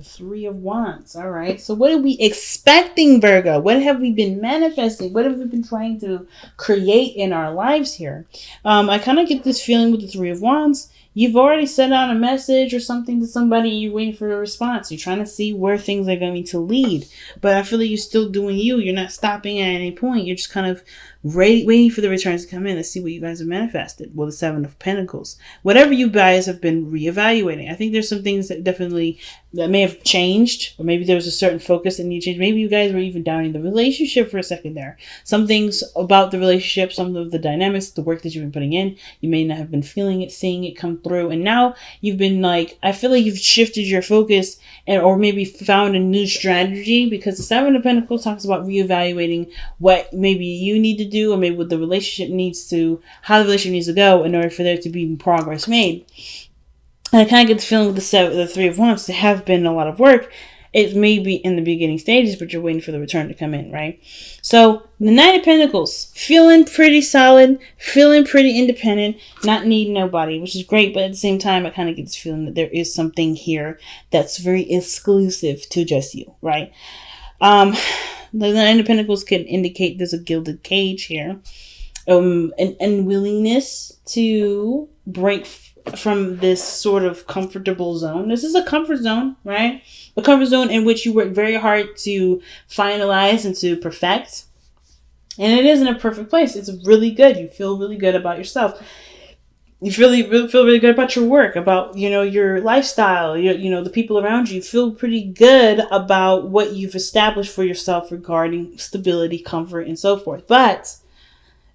The Three of Wands. All right. So what are we expecting, Virgo? What have we been manifesting? What have we been trying to create in our lives here? I kind of get this feeling with the Three of Wands. You've already sent out a message or something to somebody. You're waiting for a response. You're trying to see where things are going to lead. But I feel like you're still doing you. You're not stopping at any point. You're just kind of waiting for the returns to come in. Let's see what you guys have manifested. Well, the Seven of Pentacles. Whatever you guys have been reevaluating. I think there's some things that may have changed. Or maybe there was a certain focus that you changed. Maybe you guys were even down in the relationship for a second there. Some things about the relationship, some of the dynamics, the work that you've been putting in, you may not have been feeling it, seeing it come through. And now you've been like, I feel like you've shifted your focus or maybe found a new strategy, because the Seven of Pentacles talks about reevaluating what maybe you need to do, or maybe what the relationship needs to, how the relationship needs to go in order for there to be progress made. And I kind of get the feeling with the Three of Wands, there have been a lot of work. It may be in the beginning stages, but you're waiting for the return to come in, right? So the Nine of Pentacles, feeling pretty solid, feeling pretty independent, not needing nobody, which is great. But at the same time, I kind of get this feeling that there is something here that's very exclusive to just you, right? The Nine of Pentacles can indicate there's a gilded cage here, an unwillingness to break from this sort of comfortable zone. This is a comfort zone, right? A comfort zone in which you work very hard to finalize and to perfect. And it isn't a perfect place. It's really good. You feel really good about yourself. You feel really good about your work, about, your lifestyle, the people around you. You feel pretty good about what you've established for yourself regarding stability, comfort, and so forth. But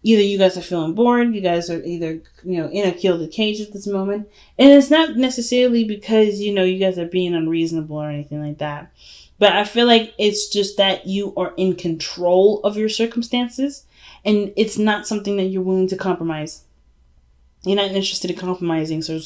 either you guys are feeling bored, you guys are either, in a gilded cage at this moment. And it's not necessarily because, you guys are being unreasonable or anything like that. But I feel like it's just that you are in control of your circumstances. And it's not something that you're willing to compromise. You're not interested in compromising, so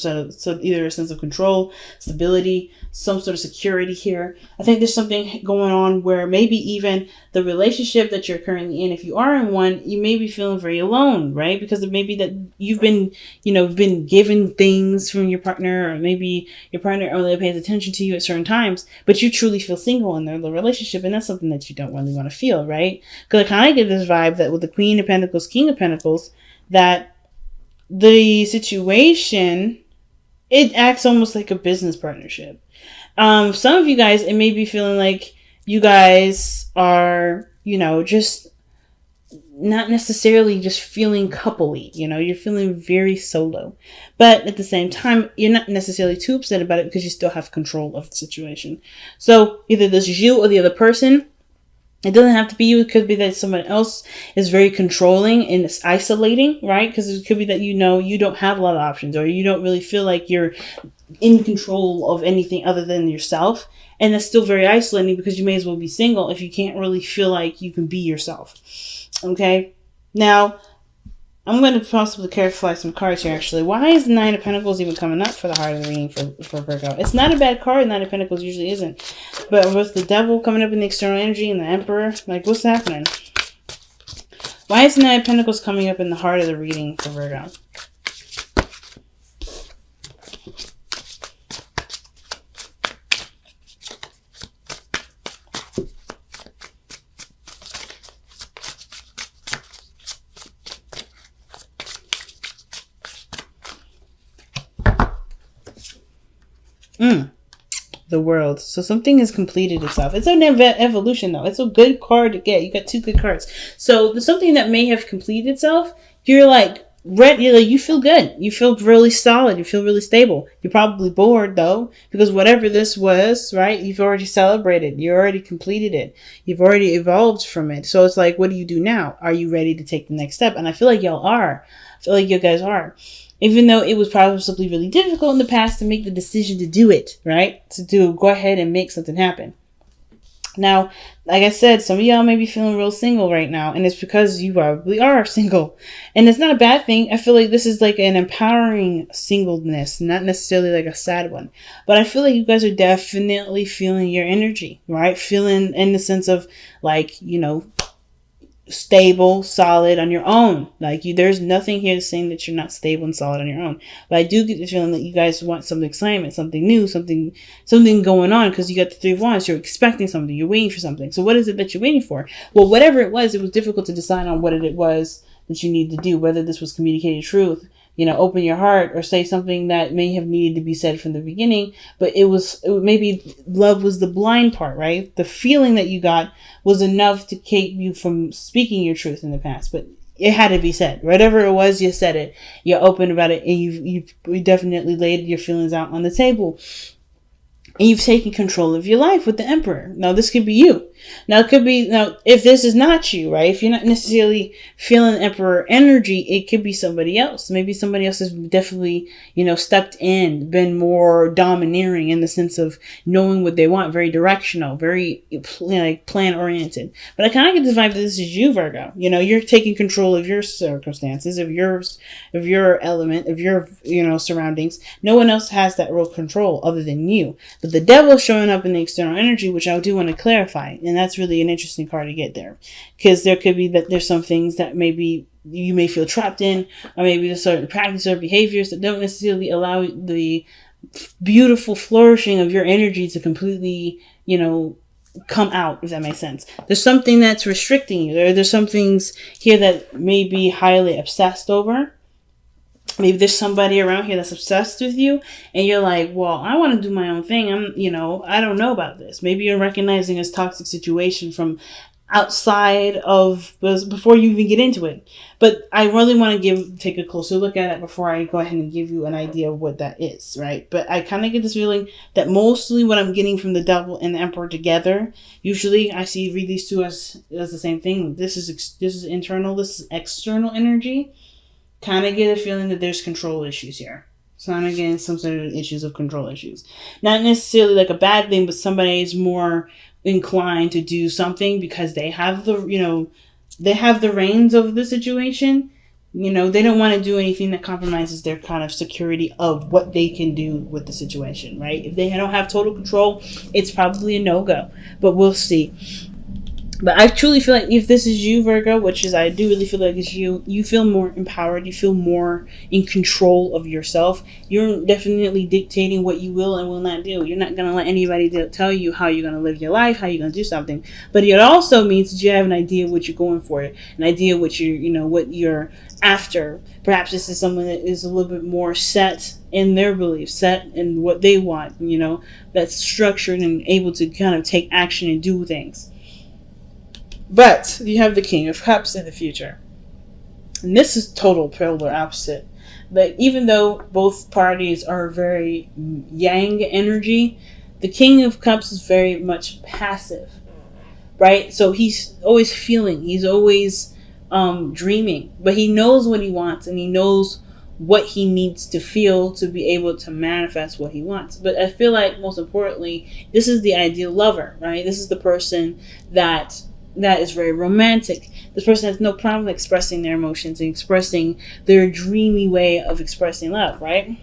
either a sense of control, stability, some sort of security here. I think there's something going on where maybe even the relationship that you're currently in, if you are in one, you may be feeling very alone, right? Because it may be that you've been, been given things from your partner, or maybe your partner only pays attention to you at certain times, but you truly feel single in the relationship, and that's something that you don't really want to feel, right? Because I kind of get this vibe that with the Queen of Pentacles, King of Pentacles, that the situation, it acts almost like a business partnership. Some of you guys, it may be feeling like you guys are, just not necessarily just feeling coupley. You're feeling very solo. But at the same time, you're not necessarily too upset about it because you still have control of the situation. So either this is you or the other person. It doesn't have to be you. It could be that someone else is very controlling and it's isolating, right? Because it could be that you don't have a lot of options, or you don't really feel like you're in control of anything other than yourself. And that's still very isolating, because you may as well be single if you can't really feel like you can be yourself. Okay? Now, I'm going to possibly clarify some cards here, actually. Why is the Nine of Pentacles even coming up for the heart of the reading for Virgo? It's not a bad card. Nine of Pentacles usually isn't. But with the Devil coming up in the external energy and the Emperor, what's happening? Why is the Nine of Pentacles coming up in the heart of the reading for Virgo? The World. So something has completed itself. It's an evolution, though. It's a good card to get. You got two good cards. So there's something that may have completed itself. You're ready. You feel good. You feel really solid. You feel really stable. You're probably bored, though, because whatever this was, right, you've already celebrated. You already completed it. You've already evolved from it. So it's like, what do you do now? Are you ready to take the next step? And I feel like y'all are. I feel like you guys are. Even though it was possibly really difficult in the past to make the decision to do it, right? To go ahead and make something happen. Now, like I said, some of y'all may be feeling real single right now, and it's because you probably are single. And it's not a bad thing. I feel like this is like an empowering singleness, not necessarily like a sad one. But I feel like you guys are definitely feeling your energy, right? Feeling in the sense of stable, solid on your own. Like there's nothing here saying that you're not stable and solid on your own. But I do get the feeling that you guys want some excitement, something new, something going on, because you got the Three of Wands. You're expecting something. You're waiting for something. So what is it that you're waiting for? Well, whatever it was difficult to decide on what it was that you need to do. Whether this was communicated truth, open your heart, or say something that may have needed to be said from the beginning, but maybe love was the blind part, right? The feeling that you got was enough to keep you from speaking your truth in the past, but it had to be said. Whatever it was, you said it. You're open about it, and you definitely laid your feelings out on the table. And you've taken control of your life with the Emperor. Now, this could be you. Now, if this is not you, right? If you're not necessarily feeling Emperor energy, it could be somebody else. Maybe somebody else has definitely, stepped in, been more domineering in the sense of knowing what they want, very directional, very plan oriented. But I kind of get the vibe that this is you, Virgo. You're taking control of your circumstances, of your element, of your, surroundings. No one else has that real control other than you. But the devil showing up in the external energy, which I do want to clarify. And that's really an interesting card to get there. Because there could be that there's some things that maybe you may feel trapped in, or maybe there's certain practices or behaviors that don't necessarily allow the beautiful flourishing of your energy to completely, come out, if that makes sense. There's something that's restricting you. There's some things here that may be highly obsessed over. Maybe there's somebody around here that's obsessed with you, and you're like, well, I want to do my own thing. I don't know about this. Maybe you're recognizing this toxic situation from outside of before you even get into it. But I really want to take a closer look at it before I go ahead and give you an idea of what that is, right? But I kind of get this feeling that mostly what I'm getting from the devil and the Emperor together, usually I read these two as the same thing. This is internal, this is external energy. Kind of get a feeling that there's control issues here. So I'm getting some sort of issues of control issues. Not necessarily like a bad thing, but somebody is more inclined to do something because they have the reins of the situation. They don't want to do anything that compromises their kind of security of what they can do with the situation, right? If they don't have total control, it's probably a no-go. But we'll see. But I truly feel like if this is you, Virgo, which is I do really feel like it's you feel more empowered. You feel more in control of yourself. You're definitely dictating what you will and will not do. You're not going to let anybody tell you how you're going to live your life, how you're going to do something. But it also means that you have an idea of what you're going for, an idea of what what you're after. Perhaps this is someone that is a little bit more set in their beliefs, set in what they want, that's structured and able to kind of take action and do things. But you have the King of Cups in the future. And this is total polar opposite. But even though both parties are very yang energy, the King of Cups is very much passive. Right? So he's always feeling. He's always dreaming. But he knows what he wants, and he knows what he needs to feel to be able to manifest what he wants. But I feel like most importantly, this is the ideal lover, right? This is the person that is very romantic. This person has no problem expressing their emotions and expressing their dreamy way of expressing love, right?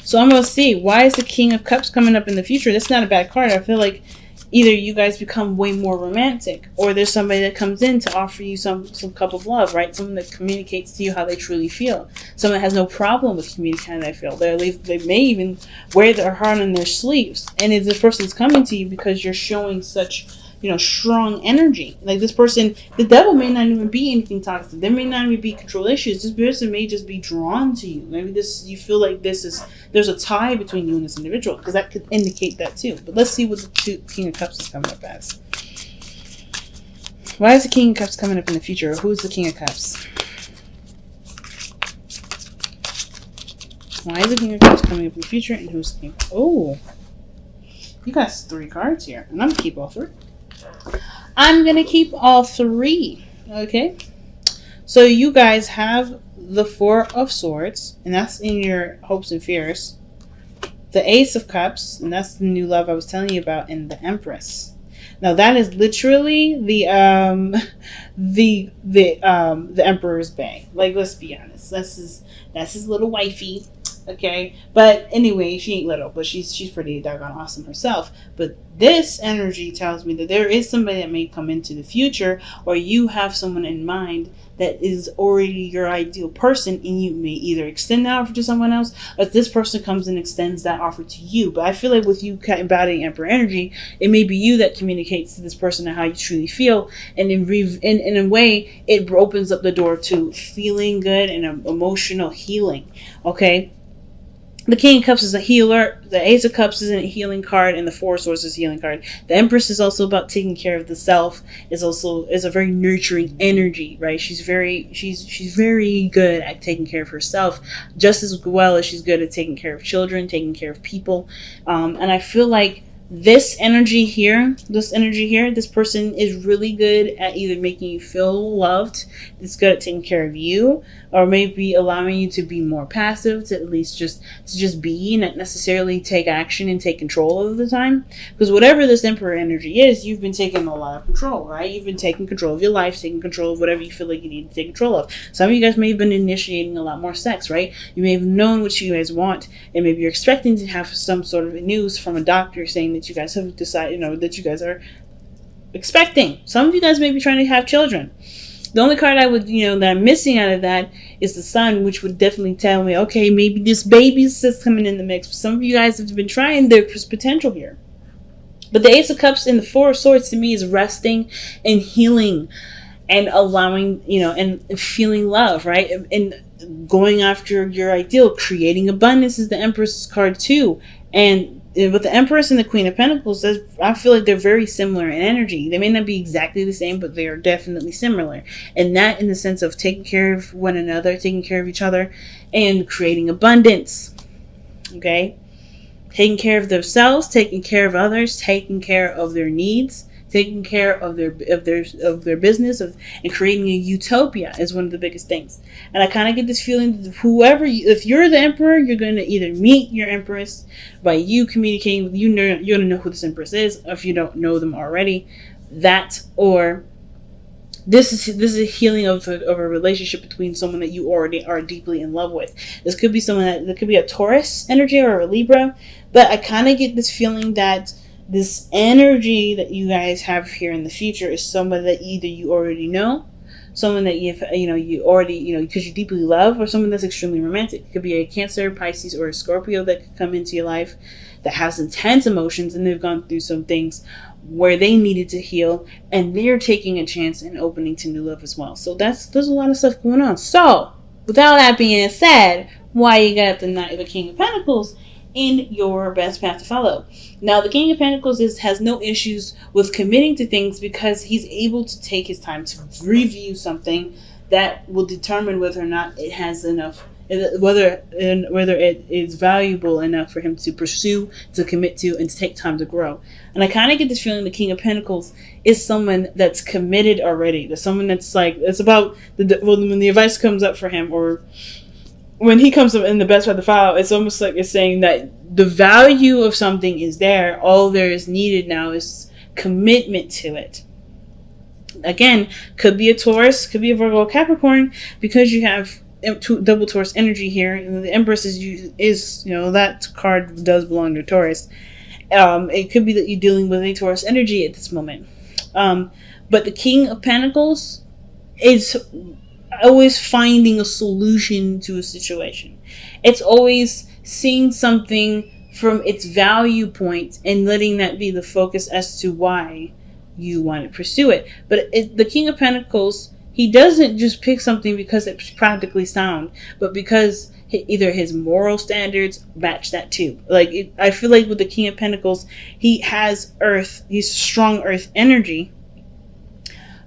So I'm going to see, why is the King of Cups coming up in the future? That's not a bad card. I feel like either you guys become way more romantic, or there's somebody that comes in to offer you some cup of love, right? Someone that communicates to you how they truly feel. Someone that has no problem with communicating how they feel. They may even wear their heart on their sleeves. And if this person's coming to you because you're showing such strong energy. Like this person, the devil may not even be anything toxic. There may not even be control issues. This person may just be drawn to you. Maybe you feel like there's a tie between you and this individual, because that could indicate that too. But let's see what the King of Cups is coming up as. Why is the King of Cups coming up in the future? Who's the King of Cups? Why is the King of Cups coming up in the future, and who's the King? Oh, you got 3 cards here, and I'm gonna keep all 3. I'm going to keep all 3. Okay. So you guys have the 4 of Swords, and that's in your hopes and fears. The Ace of Cups, and that's the new love I was telling you about, and the Empress. Now that is literally the Emperor's Bay. Like, let's be honest. That's his little wifey. Okay, but anyway, she ain't little, but she's pretty doggone awesome herself. But this energy tells me that there is somebody that may come into the future, or you have someone in mind that is already your ideal person, and you may either extend that offer to someone else, or this person comes and extends that offer to you. But I feel like with you embodying Emperor energy, it may be you that communicates to this person how you truly feel, and in a way, it opens up the door to feeling good and emotional healing. Okay. The King of Cups is a healer. The Ace of Cups is a healing card, and the Four of Swords is a healing card. The Empress is also about taking care of the self. Is a very nurturing energy, right? She's very good at taking care of herself, just as well as she's good at taking care of children, taking care of people. And I feel like this energy here, this person is really good at either making you feel loved, it's good at taking care of you, or maybe allowing you to be more passive, to at least just be, not necessarily take action and take control of the time. Because whatever this Emperor energy is, you've been taking a lot of control, right? You've been taking control of your life, taking control of whatever you feel like you need to take control of. Some of you guys may have been initiating a lot more sex, right? You may have known what you guys want, and maybe you're expecting to have some sort of news from a doctor saying that you guys have decided, that you guys are expecting. Some of you guys may be trying to have children. The only card I would, that I'm missing out of that is the Sun, which would definitely tell me, okay, maybe this baby's just coming in the mix. Some of you guys have been trying, there's potential here. But the Ace of Cups and the Four of Swords to me is resting and healing and allowing, and feeling love, right? And going after your ideal. Creating abundance is the Empress card too. And with the Empress and the Queen of Pentacles, I feel like they're very similar in energy. They may not be exactly the same, but they are definitely similar. And that in the sense of taking care of one another, taking care of each other, and creating abundance. Okay? Taking care of themselves, taking care of others, taking care of their needs, taking care of their business, and creating a utopia is one of the biggest things. And I kind of get this feeling that if you're the Emperor, you're going to either meet your Empress by you communicating with you're going to know who this Empress is, if you don't know them already. That, or this is a healing of a relationship between someone that you already are deeply in love with. This could be someone that could be a Taurus energy or a Libra, but I kind of get this feeling that this energy that you guys have here in the future is someone that either you already know, someone that you already, because you deeply love, or someone that's extremely romantic. It could be a Cancer, Pisces, or a Scorpio that could come into your life that has intense emotions, and they've gone through some things where they needed to heal, and they're taking a chance and opening to new love as well. So there's a lot of stuff going on. So without that being said, why you got the King of Pentacles in your best path to follow? Now, the King of Pentacles has no issues with committing to things because he's able to take his time to review something that will determine whether or not it has enough, whether it is valuable enough for him to pursue, to commit to, and to take time to grow. And I kind of get this feeling the King of Pentacles is someone that's committed already. There's someone that's like, it's about when the advice comes up for him, or when he comes up in the best path to follow, it's almost like it's saying that the value of something is there. All there is needed now is commitment to it. Again, could be a Taurus, could be a Virgo, Capricorn, because you have double Taurus energy here. And the Empress is that card does belong to Taurus. It could be that you're dealing with a Taurus energy at this moment. But the King of Pentacles is always finding a solution to a situation. It's always seeing something from its value point and letting that be the focus as to why you want to pursue it. But the King of Pentacles, he doesn't just pick something because it's practically sound, but because either his moral standards match that too. I feel like with the King of Pentacles, he has he's strong earth energy,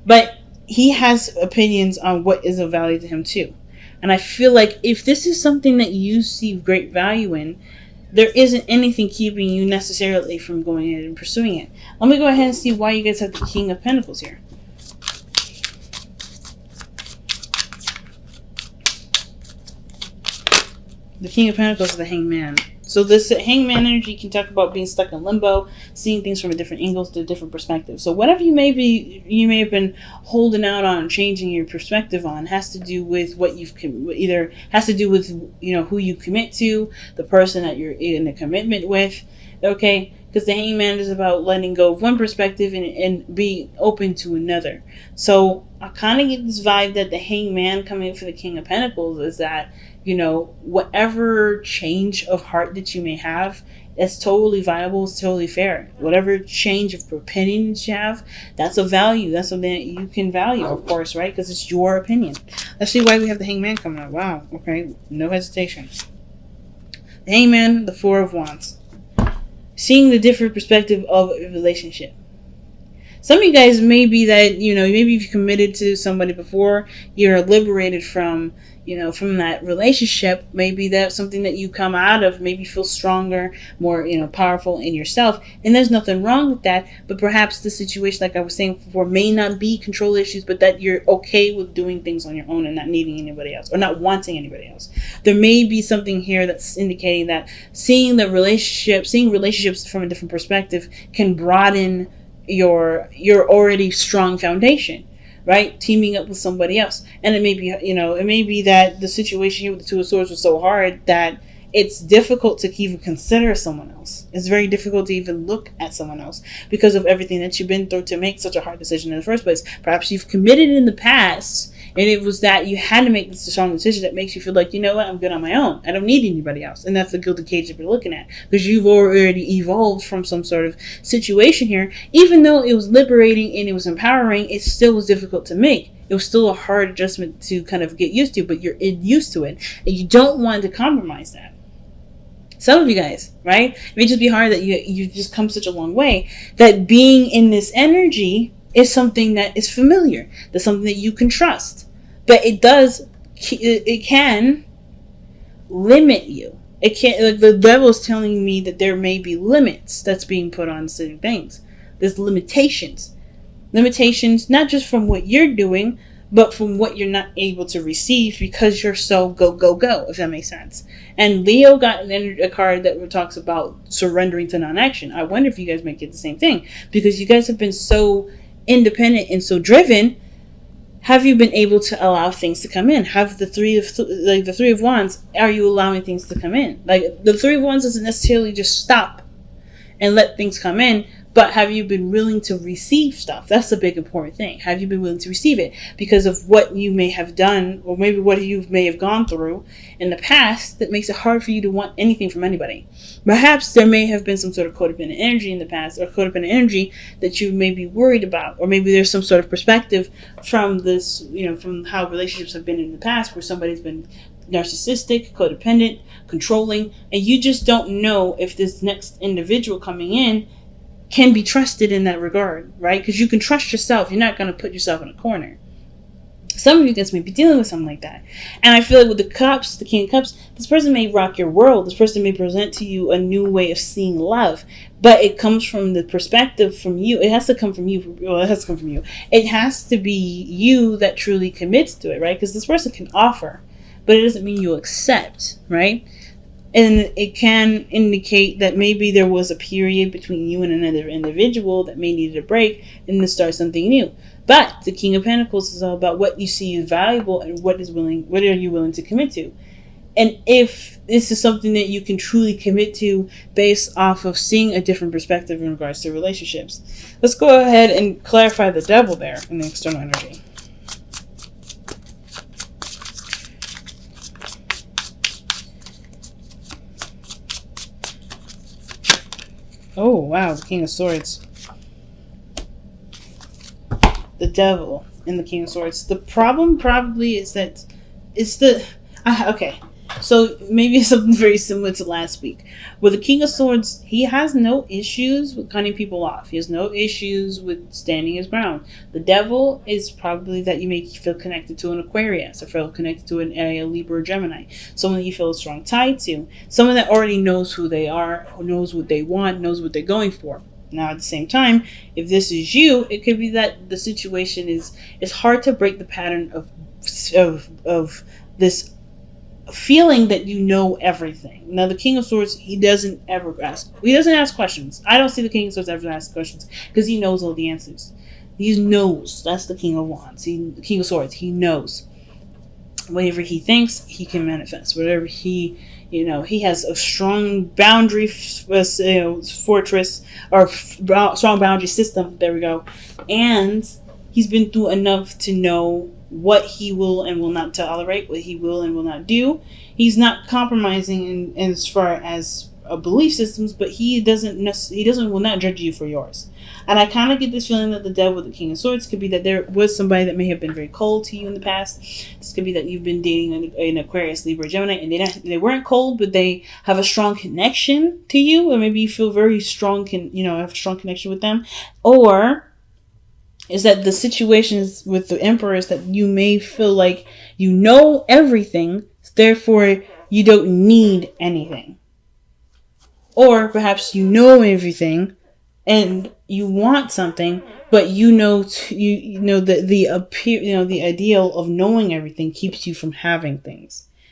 but he has opinions on what is of value to him too. And I feel like if this is something that you see great value in, there isn't anything keeping you necessarily from going ahead and pursuing it. Let me go ahead and see why you guys have the King of Pentacles here. The King of Pentacles is the Hanged Man. So this hangman energy can talk about being stuck in limbo, seeing things from a different angles to a different perspective. So whatever you may have been holding out on, changing your perspective on, has to do with what you've either has to do with who you commit to, the person that you're in a commitment with. Okay, because the hangman is about letting go of one perspective and being open to another. So I kind of get this vibe that the hangman coming for the King of Pentacles is that, whatever change of heart that you may have, it's totally viable, it's totally fair. Whatever change of opinion that you have, that's a value. That's something that you can value, of course, right? Because it's your opinion. Let's see why we have the hangman coming up. Wow, okay, no hesitation. The hangman, the Four of Wands. Seeing the different perspective of a relationship. Some of you guys may be that, maybe if you committed to somebody before, you're liberated from that relationship. Maybe that's something that you come out of, maybe feel stronger, more, powerful in yourself. And there's nothing wrong with that. But perhaps the situation, like I was saying before, may not be control issues, but that you're okay with doing things on your own and not needing anybody else or not wanting anybody else. There may be something here that's indicating that seeing relationships from a different perspective can broaden your already strong foundation, right? Teaming up with somebody else. And it may be that the situation here with the Two of Swords was so hard that it's difficult to even consider someone else. It's very difficult to even look at someone else because of everything that you've been through to make such a hard decision in the first place. Perhaps you've committed in the past and it was that you had to make this strong decision that makes you feel like, I'm good on my own. I don't need anybody else. And that's the gilded cage that you're looking at, because you've already evolved from some sort of situation here. Even though it was liberating and it was empowering, it still was difficult to make. It was still a hard adjustment to kind of get used to, but you're used to it. And you don't want to compromise that. Some of you guys, right? It may just be hard that you just come such a long way that being in this energy is something that is familiar. That's something that you can trust. But it can limit you. It can't, like the devil is telling me that there may be limits that's being put on certain things. There's limitations. Limitations, not just from what you're doing, but from what you're not able to receive because you're so go, go, go, if that makes sense. And Leo got a card that talks about surrendering to non-action. I wonder if you guys might get the same thing, because you guys have been so independent and so driven. Have you been able to allow things to come in? Have the Three of Wands, are you allowing things to come in? Like the Three of Wands doesn't necessarily just stop and let things come in, but have you been willing to receive stuff? That's the big important thing. Have you been willing to receive it because of what you may have done, or maybe what you may have gone through in the past that makes it hard for you to want anything from anybody? Perhaps there may have been some sort of codependent energy in the past, or codependent energy that you may be worried about, or maybe there's some sort of perspective from this, from how relationships have been in the past where somebody's been narcissistic, codependent, controlling, and you just don't know if this next individual coming in can be trusted in that regard, right? Because you can trust yourself. You're not going to put yourself in a corner. Some of you guys may be dealing with something like that. And I feel like with the Cups, the King of Cups, this person may rock your world. This person may present to you a new way of seeing love. But it comes from the perspective from you. It has to come from you. Well, it has to come from you. It has to be you that truly commits to it, right? Because this person can offer, but it doesn't mean you'll accept, right? And it can indicate that maybe there was a period between you and another individual that may need a break and to start something new. But the King of Pentacles is all about what you see is valuable and what are you willing to commit to. And if this is something that you can truly commit to based off of seeing a different perspective in regards to relationships. Let's go ahead and clarify the devil there in the external energy. Oh, wow, the King of Swords. The devil and the King of Swords. The problem probably is that it's the... okay, so maybe it's something very similar to last week. With the King of Swords, he has no issues with cutting people off. He has no issues with standing his ground. The devil is probably that you may feel connected to an Aquarius, or feel connected to a Libra or Gemini. Someone that you feel a strong tie to. Someone that already knows who they are, who knows what they want, knows what they're going for. Now, at the same time, if this is you, it could be that the situation is, it's hard to break the pattern of this feeling that you know everything. Now, the King of Swords, he doesn't ask questions. I don't see the King of Swords ever ask questions because he knows all the answers. He knows. That's the King of Wands. The King of Swords. He knows. Whatever he thinks, he can manifest. Whatever he has a strong boundary fortress or strong boundary system. There we go. And he's been through enough to know what he will and will not tolerate, what he will and will not do. He's not compromising in as far as belief systems, but he will not judge you for yours. And I kind of get this feeling that the Devil, the King of Swords, could be that there was somebody that may have been very cold to you in the past. This could be that you've been dating an Aquarius, Libra, Gemini, and they weren't cold, but they have a strong connection to you, or maybe you feel very strong, have a strong connection with them. Or is that the situations with the Emperor is that you may feel like you know everything, therefore you don't need anything. Or perhaps you know everything and you want something, but the ideal of knowing everything keeps you from having things.